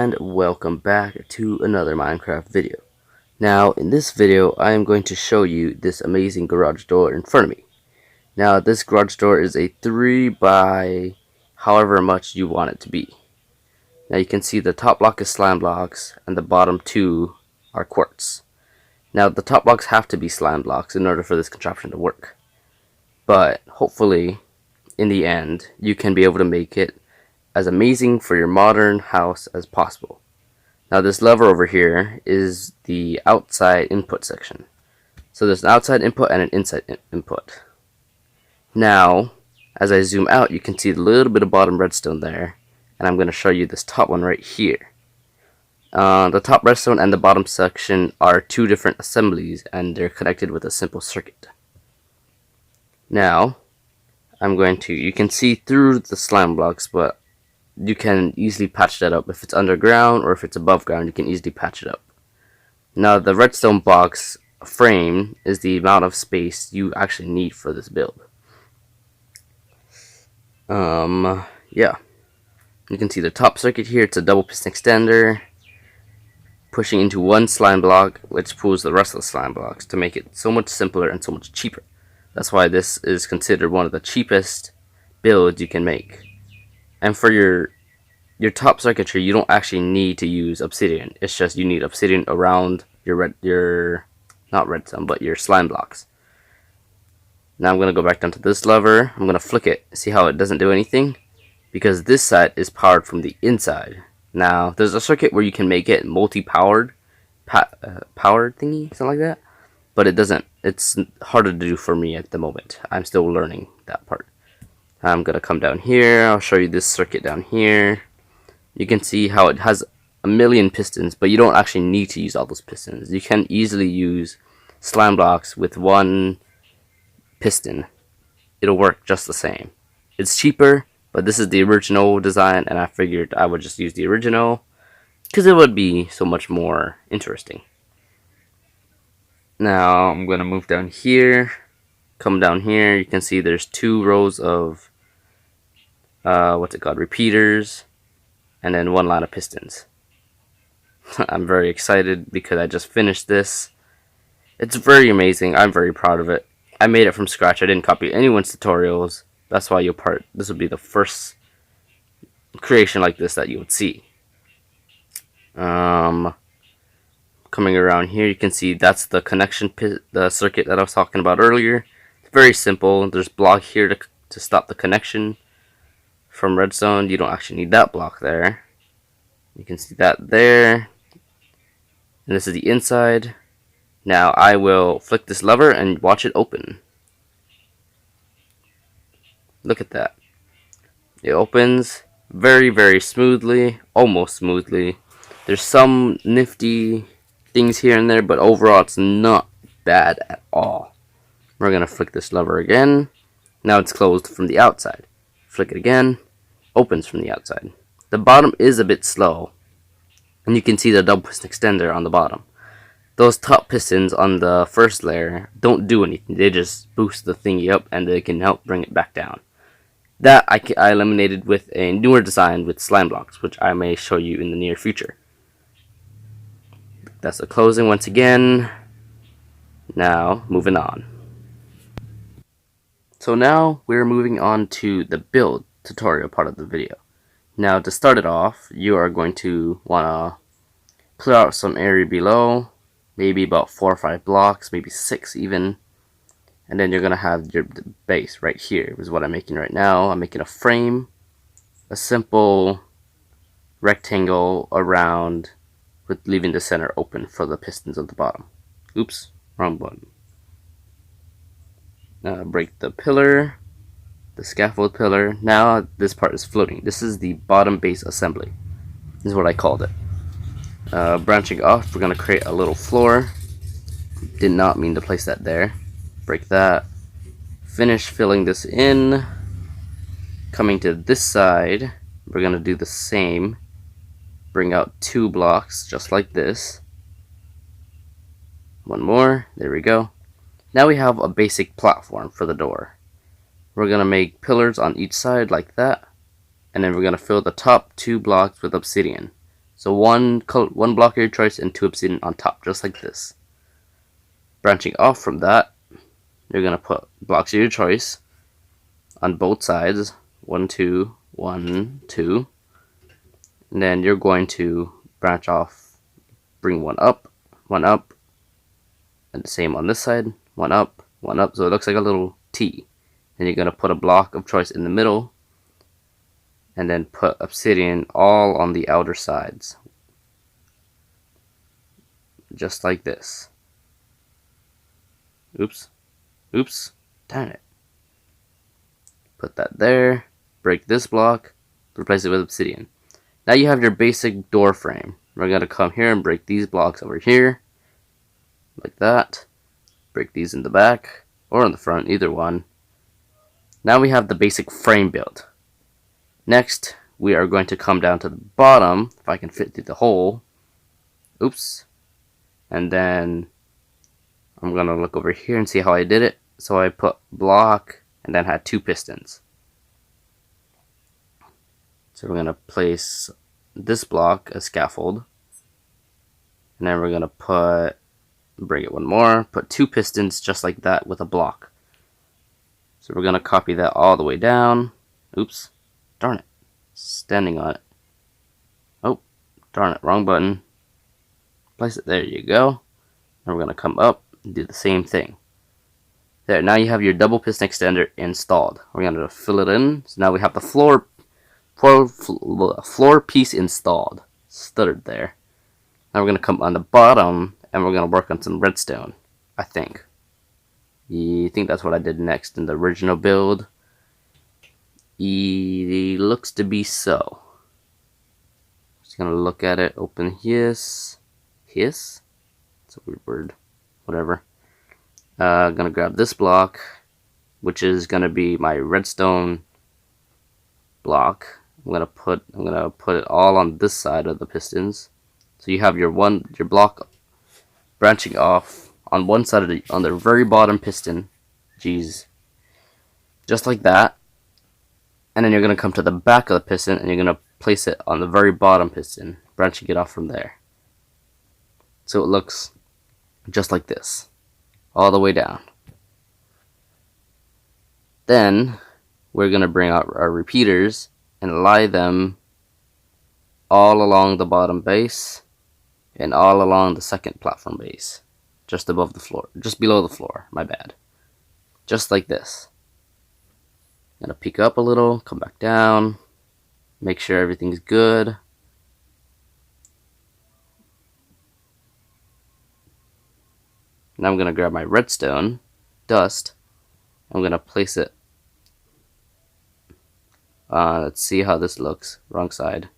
and welcome back to another Minecraft video. Now in this video I am going to show you this amazing garage door in front of me. Now this garage door is a 3 by however much you want it to be. Now you can see the top block is slime blocks and the bottom 2 are quartz. Now the top blocks have to be slime blocks in order for this contraption to work. But hopefully in the end you can be able to make it as amazing for your modern house as possible. Now this lever over here is the outside input section. So there's an outside input and an inside input. Now as I zoom out you can see a little bit of bottom redstone there, and I'm going to show you this top one right here. The top redstone and the bottom section are 2 different assemblies and they're connected with a simple circuit. Now you can see through the slime blocks, but you can easily patch that up. If it's underground or if it's above ground, you can easily patch it up. Now the redstone box frame is the amount of space you actually need for this build. Yeah. You can see the top circuit here, it's a double piston extender pushing into one slime block, which pulls the rest of the slime blocks to make it so much simpler and so much cheaper. That's why this is considered one of the cheapest builds you can make. And for your top circuitry, you don't actually need to use obsidian. It's just you need obsidian around your not redstone, but your slime blocks. Now I'm going to go back down to this lever. I'm going to flick it. See how it doesn't do anything? Because this side is powered from the inside. Now there's a circuit where you can make it multi-powered, powered thingy, something like that. But it doesn't. It's harder to do for me at the moment. I'm still learning that part. I'm going to come down here. I'll show you this circuit down here. You can see how it has a million pistons, but you don't actually need to use all those pistons. You can easily use slime blocks with 1 piston. It'll work just the same. It's cheaper, but this is the original design, and I figured I would just use the original because it would be so much more interesting. Now I'm going to move down here. Come down here, you can see there's 2 rows of repeaters, and then 1 line of pistons. I'm very excited because I just finished this. It's very amazing. I'm very proud of it. I made it from scratch. I didn't copy anyone's tutorials. That's why this will be the first creation like this that you would see. Coming around here, you can see that's the connection the circuit that I was talking about earlier. Very simple. There's block here to stop the connection from redstone. You don't actually need that block there. You can see that there. And this is the inside. Now I will flick this lever and watch it open. Look at that. It opens very, very smoothly. Almost smoothly. There's some nifty things here and there, but overall it's not bad at all. We're going to flick this lever again. Now it's closed from the outside. Flick it again. Opens from the outside. The bottom is a bit slow. And you can see the double piston extender on the bottom. Those top pistons on the first layer don't do anything. They just boost the thingy up and they can help bring it back down. That I eliminated with a newer design with slime blocks, which I may show you in the near future. That's the closing once again. Now, moving on. So now we're moving on to the build tutorial part of the video. Now to start it off, you are going to want to clear out some area below, maybe about 4 or 5 blocks, maybe 6 even. And then you're going to have your base right here, is what I'm making right now. I'm making a frame, a simple rectangle around with leaving the center open for the pistons at the bottom. Oops, wrong button. Break the pillar, the scaffold pillar. Now this part is floating. This is the bottom base assembly. This is what I called it. Branching off, we're going to create a little floor. Did not mean to place that there. Break that. Finish filling this in. Coming to this side, we're going to do the same. Bring out 2 blocks just like this. 1 more. There we go. Now we have a basic platform for the door. We're going to make pillars on each side like that. And then we're going to fill the top 2 blocks with obsidian. So one block of your choice and 2 obsidian on top, just like this. Branching off from that, you're gonna put blocks of your choice on both sides. 1, 2, 1, 2. And then you're going to branch off, bring one up, and the same on this side, one up, so it looks like a little T. Then you're gonna put a block of choice in the middle, and then put obsidian all on the outer sides, just like this. Oops, darn it. Put that there, break this block, replace it with obsidian. Now you have your basic door frame. We're going to come here and break these blocks over here, like that. Break these in the back, or in the front, either one. Now we have the basic frame built. Next, we are going to come down to the bottom, if I can fit through the hole. Oops. And then I'm going to look over here and see how I did it. So I put block and then had 2 pistons. So we're going to place this block as scaffold. And then we're going to bring it one more, put 2 pistons just like that with a block. So we're going to copy that all the way down. Oops, darn it, standing on it. Oh, darn it, wrong button. Place it, there you go. And we're going to come up and do the same thing. There, now you have your double piston extender installed. We're going to fill it in. So now we have the floor piece installed. Stuttered there. Now we're going to come on the bottom and we're going to work on some redstone, I think. I think that's what I did next in the original build. It looks to be so. Just going to look at it, open his. It's a weird word. Whatever. Gonna grab this block, which is gonna be my redstone block. I'm gonna put it all on this side of the pistons. So you have your block branching off on one side of on the very bottom piston. Jeez. Just like that. And then you're gonna come to the back of the piston and you're gonna place it on the very bottom piston, branching it off from there. So it looks just like this, all the way down. Then we're going to bring out our repeaters and lie them all along the bottom base and all along the second platform base, just above the floor, just below the floor, my bad. Just like this. I'm going to peek up a little, come back down, make sure everything's good. Now I'm going to grab my redstone dust. I'm going to place it. Let's see how this looks. Wrong side.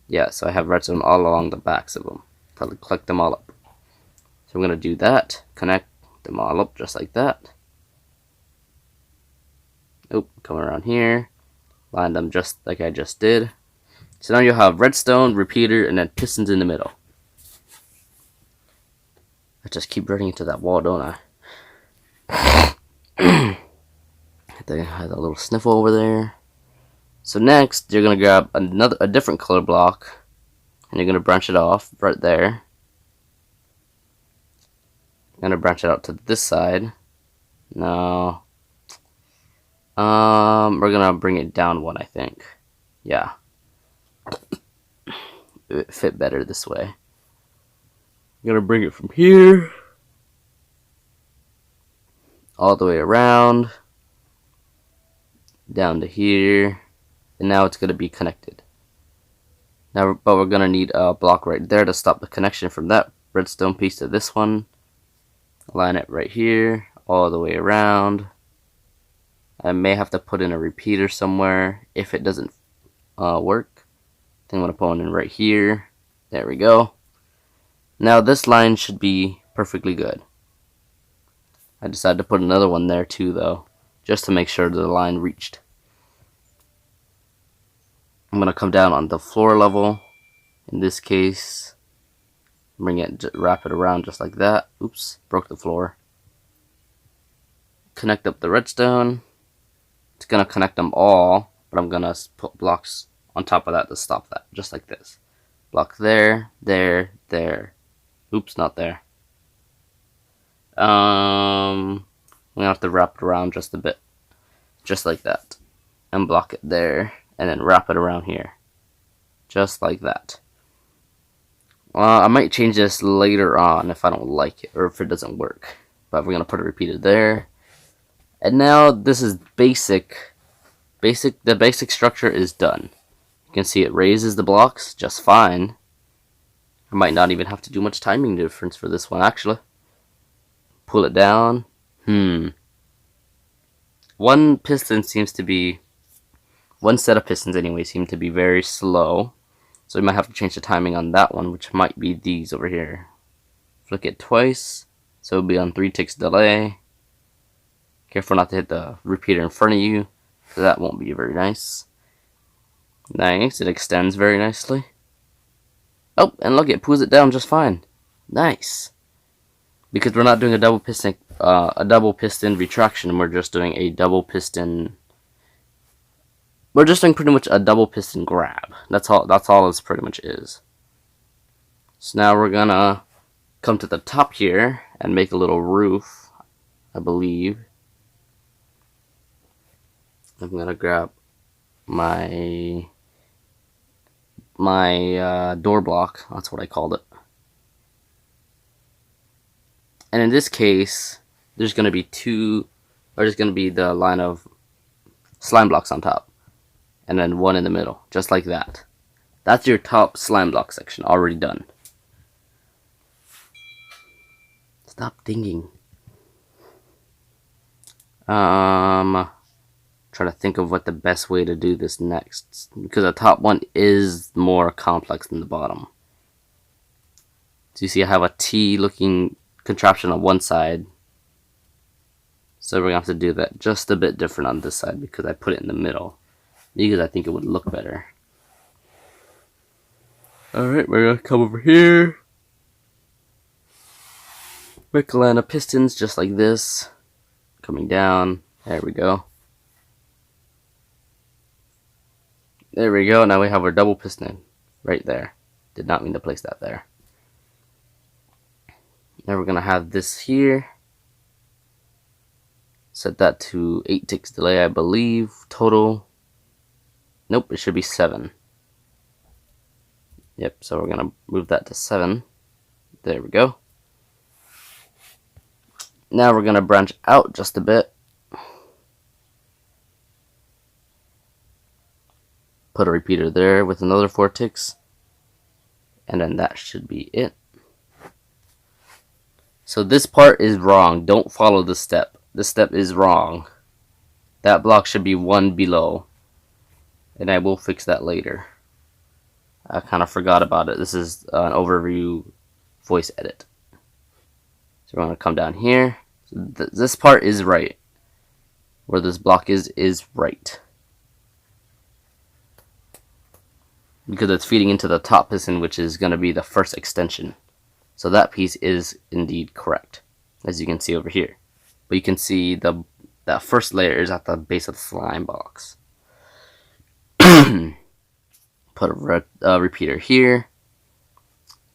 Yeah, so I have redstone all along the backs of them. Collect them all up. So I'm going to do that. Connect them all up just like that. Oh, come around here. Line them just like I just did. So now you'll have redstone, repeater, and then pistons in the middle. I just keep running into that wall, don't I? I had a little sniffle over there. So next, you're gonna grab a different color block, and you're gonna branch it off right there. I'm gonna branch it out to this side. No. We're gonna bring it down one, I think. Yeah. It would fit better this way. I'm gonna bring it from here all the way around down to here, and now it's gonna be connected. Now, but we're gonna need a block right there to stop the connection from that redstone piece to this one. Line it right here all the way around. I may have to put in a repeater somewhere if it doesn't work. Then I'm gonna put one in right here. There we go. Now this line should be perfectly good. I decided to put another one there too though, just to make sure the line reached. I'm going to come down on the floor level. In this case, wrap it around just like that. Oops, broke the floor. Connect up the redstone. It's going to connect them all, but I'm going to put blocks on top of that to stop that, just like this. Block there, there, there. Oops, not there. I'm gonna have to wrap it around just a bit. Just like that. And block it there, and then wrap it around here. Just like that. I might change this later on if I don't like it, or if it doesn't work. But we're gonna put a repeater there. And now this is basic. The basic structure is done. You can see it raises the blocks just fine. I might not even have to do much timing difference for this one, actually. Pull it down. One piston seems to be... One set of pistons, anyway, seem to be very slow. So we might have to change the timing on that one, which might be these over here. Flick it twice. So it'll be on 3 ticks delay. Careful not to hit the repeater in front of you, so that won't be very nice. Nice, it extends very nicely. Oh, and look, it pulls it down just fine. Nice. Because we're not doing a double piston retraction, we're just doing a double piston. We're just doing pretty much a double piston grab. That's all this pretty much is. So now we're gonna come to the top here and make a little roof, I believe. I'm gonna grab my door block. That's what I called it. And in this case, there's gonna be the line of slime blocks on top, and then one in the middle, just like that. That's your top slime block section already done. Stop dinging. Try to think of what the best way to do this next, because the top one is more complex than the bottom. So you see I have a T looking contraption on one side, so we're gonna have to do that just a bit different on this side because I put it in the middle, because I think it would look better. Alright, we're gonna come over here, make a line of pistons just like this, coming down. There we go. There we go, now we have our double piston right there. Did not mean to place that there. Now we're going to have this here. Set that to 8 ticks delay, I believe, total. Nope, it should be 7. Yep, so we're going to move that to 7. There we go. Now we're going to branch out just a bit. Put a repeater there with another 4 ticks. And then that should be it. So this part is wrong. Don't follow this step. This step is wrong. That block should be 1 below. And I will fix that later. I kind of forgot about it. This is an overview voice edit. So we're going to come down here. So this part is right. Where this block is right. Because it's feeding into the top piston, which is going to be the first extension. So that piece is indeed correct, as you can see over here. But you can see that first layer is at the base of the slime box. Put a repeater here.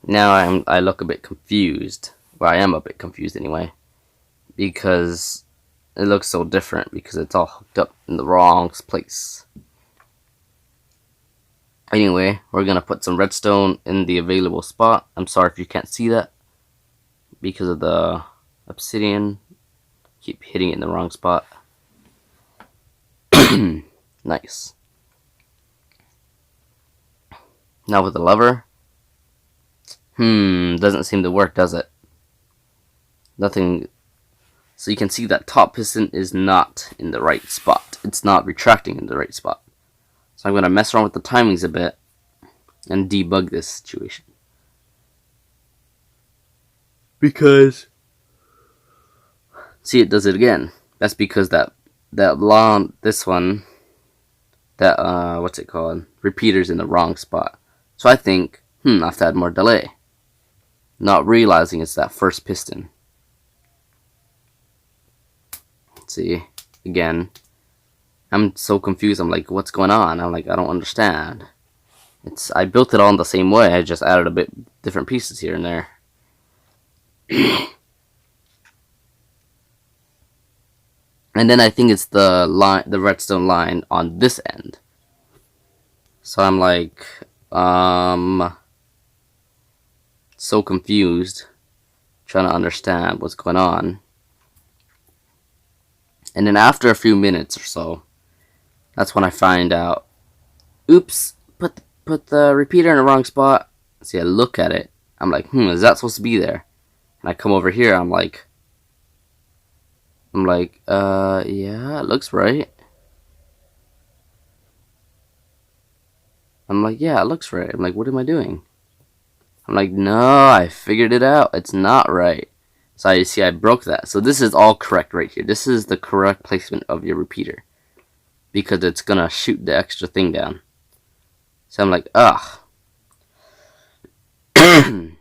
Now I look a bit confused. Well, I am a bit confused anyway, because it looks so different because it's all hooked up in the wrong place. Anyway, we're going to put some redstone in the available spot. I'm sorry if you can't see that because of the obsidian. Keep hitting it in the wrong spot. Nice. Now with the lever. Doesn't seem to work, does it? Nothing. So you can see that top piston is not in the right spot. It's not retracting in the right spot. So I'm going to mess around with the timings a bit and debug this situation. Because, see, it does it again. That's because that long, this one, that, what's it called? Repeater's in the wrong spot. So I think, I have to add more delay. Not realizing it's that first piston. See, again. I'm so confused. I'm like, what's going on? I'm like, I don't understand. I built it all in the same way. I just added a bit different pieces here and there. And then I think it's the redstone line on this end. So I'm like, so confused, trying to understand what's going on. And then after a few minutes or so, that's when I find out, oops, put the repeater in the wrong spot. See, I look at it, I'm like, is that supposed to be there? And I come over here, I'm like, yeah, it looks right. I'm like, yeah, it looks right. I'm like, what am I doing? I'm like, no, I figured it out. It's not right. So you see, I broke that. So this is all correct right here. This is the correct placement of your repeater, because it's gonna shoot the extra thing down. So I'm like, ugh. I'm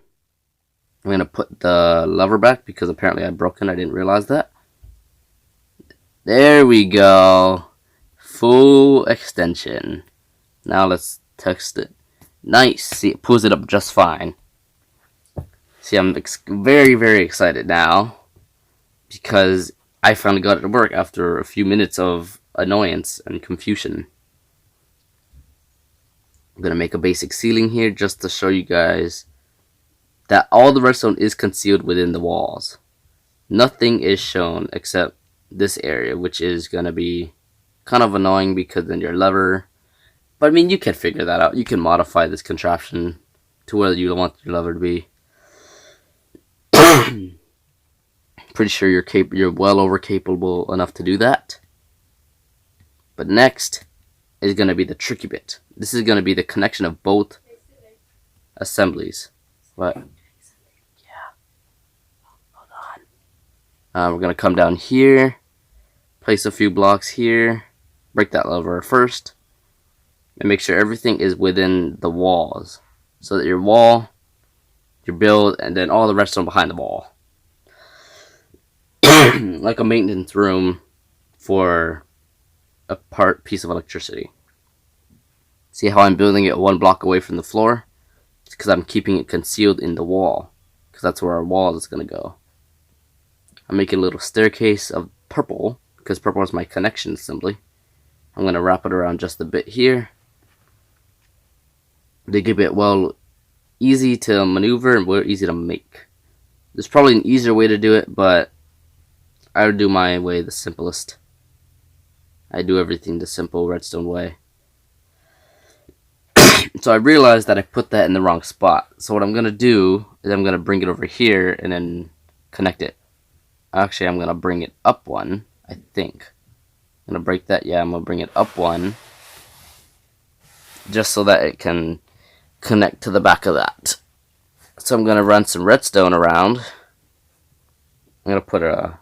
gonna put the lever back because apparently I broke it. I didn't realize that. There we go. Full extension. Now let's test it. Nice. See, it pulls it up just fine. See, I'm very, very excited now because I finally got it to work after a few minutes of annoyance and confusion. I'm going to make a basic ceiling here just to show you guys that all the redstone is concealed within the walls. Nothing is shown except this area, which is going to be kind of annoying because then your lever. But I mean, you can figure that out. You can modify this contraption to where you want your lever to be. Pretty sure you're well over capable enough to do that. But next is going to be the tricky bit. This is going to be the connection of both assemblies. What? Yeah. Hold on. We're going to come down here, place a few blocks here, break that lever first, and make sure everything is within the walls, so that your wall, your build, and then all the redstone behind the wall. Like a maintenance room for a piece of electricity. See how I'm building it one block away from the floor? It's because I'm keeping it concealed in the wall, because that's where our wall is going to go. I'm making a little staircase of purple, because purple is my connection assembly. I'm going to wrap it around just a bit here. They keep it easy to maneuver and easy to make. There's probably an easier way to do it, but I would do my way, the simplest. I do everything the simple redstone way. So I realized that I put that in the wrong spot. So what I'm going to do is I'm going to bring it over here and then connect it. Actually, I'm going to bring it up one, I think. I'm going to break that. Yeah, I'm going to bring it up one. Just so that it can connect to the back of that. So I'm going to run some redstone around. I'm going to put a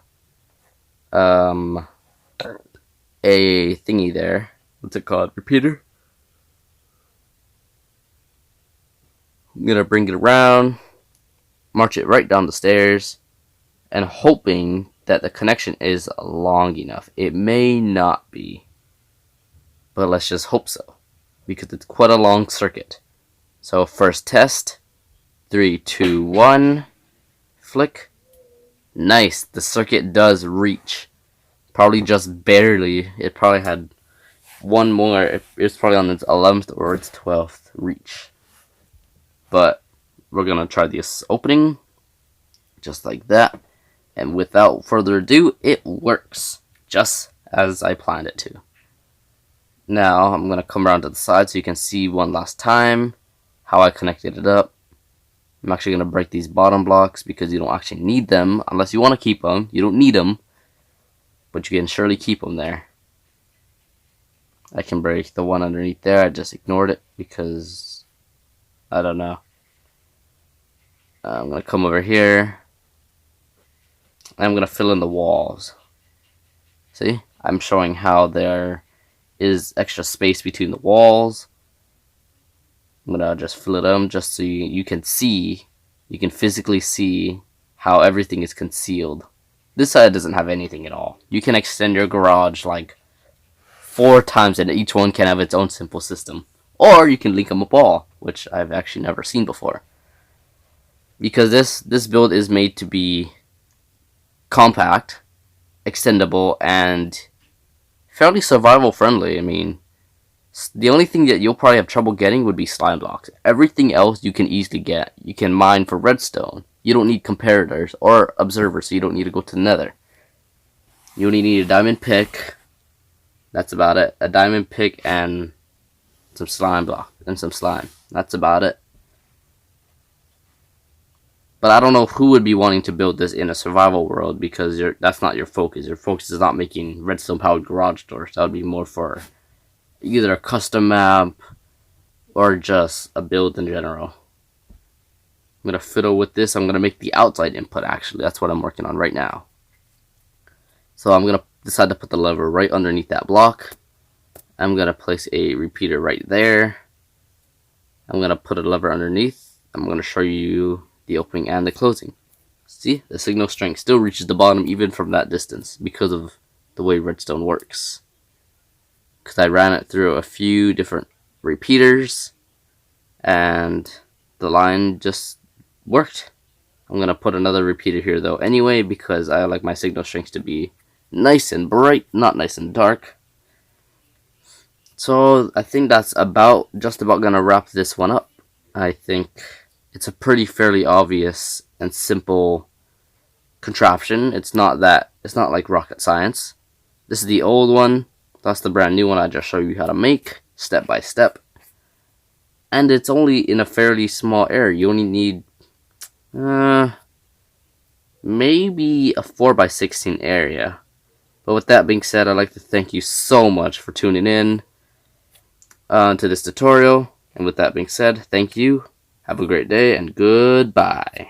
thingy there. What's it called? Repeater? I'm going to bring it around, march it right down the stairs, and hoping that the connection is long enough. It may not be, but let's just hope so, because it's quite a long circuit. So first test, 3, 2, 1, flick. Nice, the circuit does reach. Probably just barely. It probably had one more. It's probably on its 11th or its 12th reach. But we're going to try this opening, just like that. And without further ado, it works, just as I planned it to. Now, I'm going to come around to the side so you can see one last time how I connected it up. I'm actually going to break these bottom blocks because you don't actually need them, unless you want to keep them. You don't need them, but you can surely keep them there. I can break the one underneath there. I just ignored it because I don't know. I'm going to come over here. I'm going to fill in the walls. See? I'm showing how there is extra space between the walls. I'm going to just fill it in just so you can see. You can physically see how everything is concealed. This side doesn't have anything at all. You can extend your garage like 4 times and each one can have its own simple system. Or you can link them up all, which I've actually never seen before. Because this build is made to be compact, extendable, and fairly survival friendly. I mean, the only thing that you'll probably have trouble getting would be slime blocks. Everything else you can easily get. You can mine for redstone. You don't need comparators or observers, so you don't need to go to the nether. You only need a diamond pick. That's about it. A diamond pick and some slime block and some slime. That's about it. But I don't know who would be wanting to build this in a survival world, because that's not your focus. Your focus is not making redstone powered garage doors. That would be more for either a custom map or just a build in general. I'm going to fiddle with this. I'm going to make the outside input, actually. That's what I'm working on right now. So I'm going to decide to put the lever right underneath that block. I'm going to place a repeater right there. I'm going to put a lever underneath. I'm going to show you the opening and the closing. See, the signal strength still reaches the bottom even from that distance because of the way redstone works. Because I ran it through a few different repeaters and the line just worked. I'm going to put another repeater here though anyway, because I like my signal strength to be nice and bright, not nice and dark. So I think that's just about going to wrap this one up. I think it's a fairly obvious and simple contraption. It's not like rocket science. This is the old one. That's the brand new one I just showed you how to make step by step. And it's only in a fairly small area. You only need maybe a 4x16 area. But with that being said, I'd like to thank you so much for tuning in to this tutorial. And with that being said, thank you. Have a great day and goodbye.